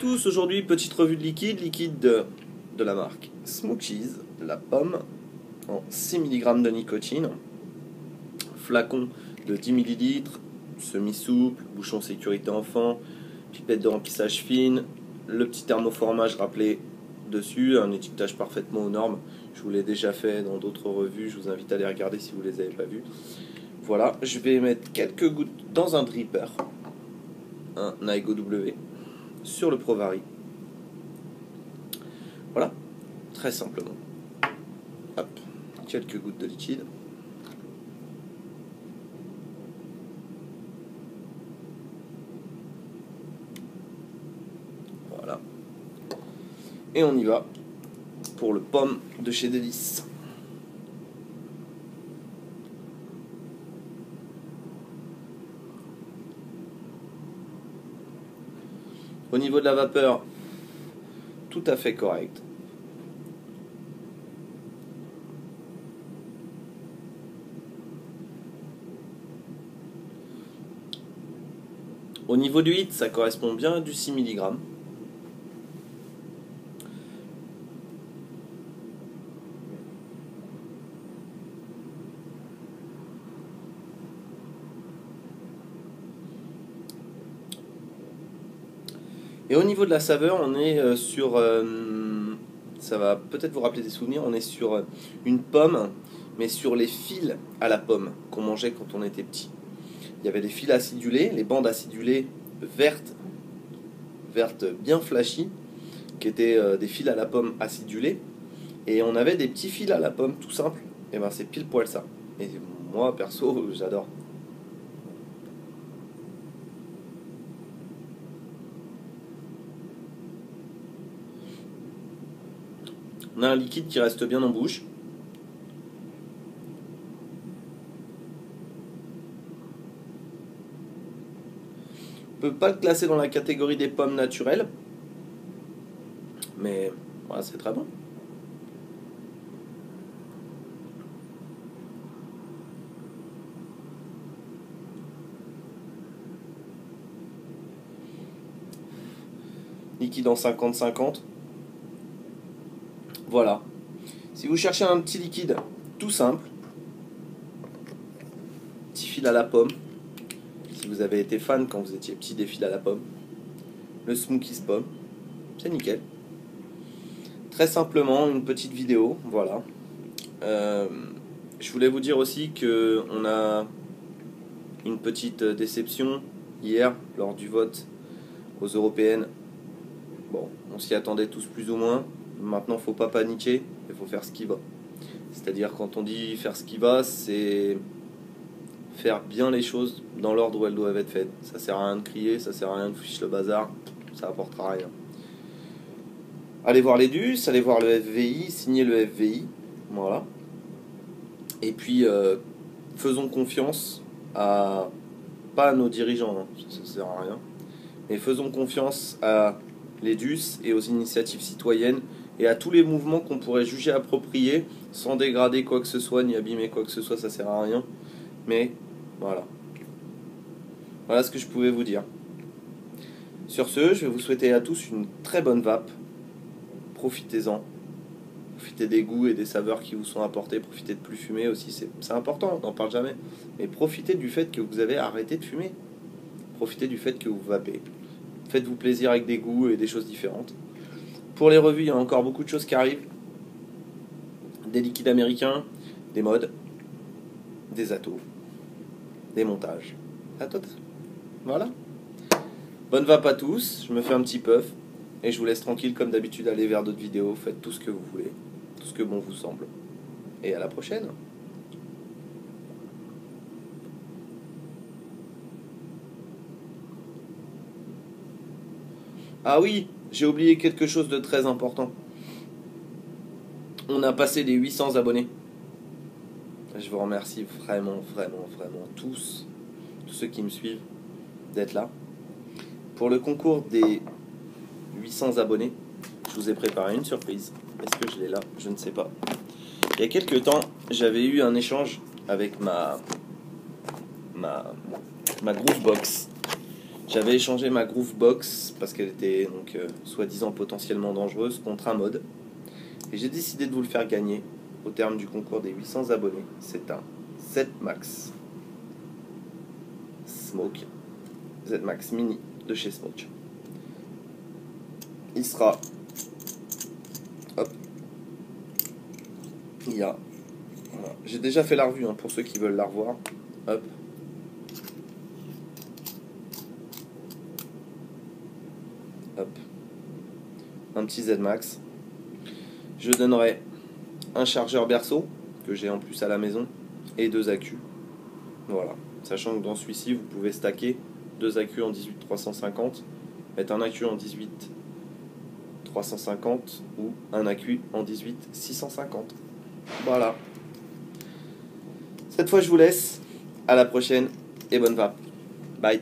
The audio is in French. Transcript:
tous, aujourd'hui petite revue de liquide de la marque Smoothies, la pomme en 6 mg de nicotine, flacon de 10 ml, semi-souple, bouchon sécurité enfant, pipette de remplissage fine, le petit thermoformage rappelé dessus, un étiquetage parfaitement aux normes. Je vous l'ai déjà fait dans d'autres revues, je vous invite à les regarder si vous les avez pas vues. Voilà, je vais mettre quelques gouttes dans un dripper, un Aigo W, sur le Provari. Voilà, très simplement. Hop, quelques gouttes de liquide. Voilà. Et on y va pour le pomme de chez Délice. Au niveau de la vapeur, tout à fait correct. Au niveau du hit, ça correspond bien à du 6 mg. Et au niveau de la saveur, on est sur... ça va peut-être vous rappeler des souvenirs, on est sur une pomme, mais sur les fils à la pomme qu'on mangeait quand on était petit. Il y avait des fils acidulés, les bandes acidulées vertes bien flashy, qui étaient des fils à la pomme acidulés. Et on avait des petits fils à la pomme tout simple. Et ben c'est pile poil ça. Et moi perso, j'adore. On a un liquide qui reste bien en bouche. On peut pas le classer dans la catégorie des pommes naturelles, mais voilà, c'est très bon. Liquide en 50-50. Voilà. Si vous cherchez un petit liquide tout simple, petit fil à la pomme, si vous avez été fan quand vous étiez petit des fils à la pomme, le Smoothies pomme, c'est nickel. Très simplement, une petite vidéo, voilà. Je voulais vous dire aussi que on a une petite déception hier lors du vote aux européennes. Bon, on s'y attendait tous plus ou moins. Maintenant, faut pas paniquer, il faut faire ce qui va. C'est-à-dire, quand on dit faire ce qui va, c'est faire bien les choses dans l'ordre où elles doivent être faites. Ça sert à rien de crier, ça sert à rien de ficher le bazar, ça apportera rien. Allez voir les DUS, allez voir le FVI, signez le FVI, voilà. Et puis, faisons confiance à, pas à nos dirigeants, hein, ça sert à rien, mais faisons confiance à les DUS et aux initiatives citoyennes et à tous les mouvements qu'on pourrait juger appropriés sans dégrader quoi que ce soit ni abîmer quoi que ce soit, ça sert à rien. Mais voilà. Voilà ce que je pouvais vous dire. Sur ce, je vais vous souhaiter à tous une très bonne vape. Profitez-en. Profitez des goûts et des saveurs qui vous sont apportés. Profitez de plus fumer aussi, c'est important, on n'en parle jamais. Mais profitez du fait que vous avez arrêté de fumer. Profitez du fait que vous vapez. Faites-vous plaisir avec des goûts et des choses différentes. Pour les revues, il y a encore beaucoup de choses qui arrivent. Des liquides américains, des modes, des atos, des montages. À tout. Voilà. Bonne vape à tous. Je me fais un petit puff. Et je vous laisse tranquille comme d'habitude aller vers d'autres vidéos. Faites tout ce que vous voulez. Tout ce que bon vous semble. Et à la prochaine. Ah oui, j'ai oublié quelque chose de très important. On a passé les 800 abonnés. Je vous remercie vraiment tous ceux qui me suivent d'être là. Pour le concours des 800 abonnés, je vous ai préparé une surprise. Est-ce que je l'ai là? Je ne sais pas. Il y a quelques temps, j'avais eu un échange avec ma groove box. J'avais échangé ma Groovebox parce qu'elle était donc soi-disant potentiellement dangereuse contre un mod. Et j'ai décidé de vous le faire gagner au terme du concours des 800 abonnés. C'est un Z-Max Smoke, Z-Max Mini de chez Smoke. Il sera, hop, il y a, voilà. J'ai déjà fait la revue pour ceux qui veulent la revoir. Hop. Hop. Un petit Z-Max. Je donnerai un chargeur berceau que j'ai en plus à la maison et 2 accus. Voilà. Sachant que dans celui-ci, vous pouvez stacker 2 accus en 18-350, mettre un accu en 18-350 ou un accu en 18-650. Voilà. Cette fois, je vous laisse. À la prochaine et bonne vape. Bye.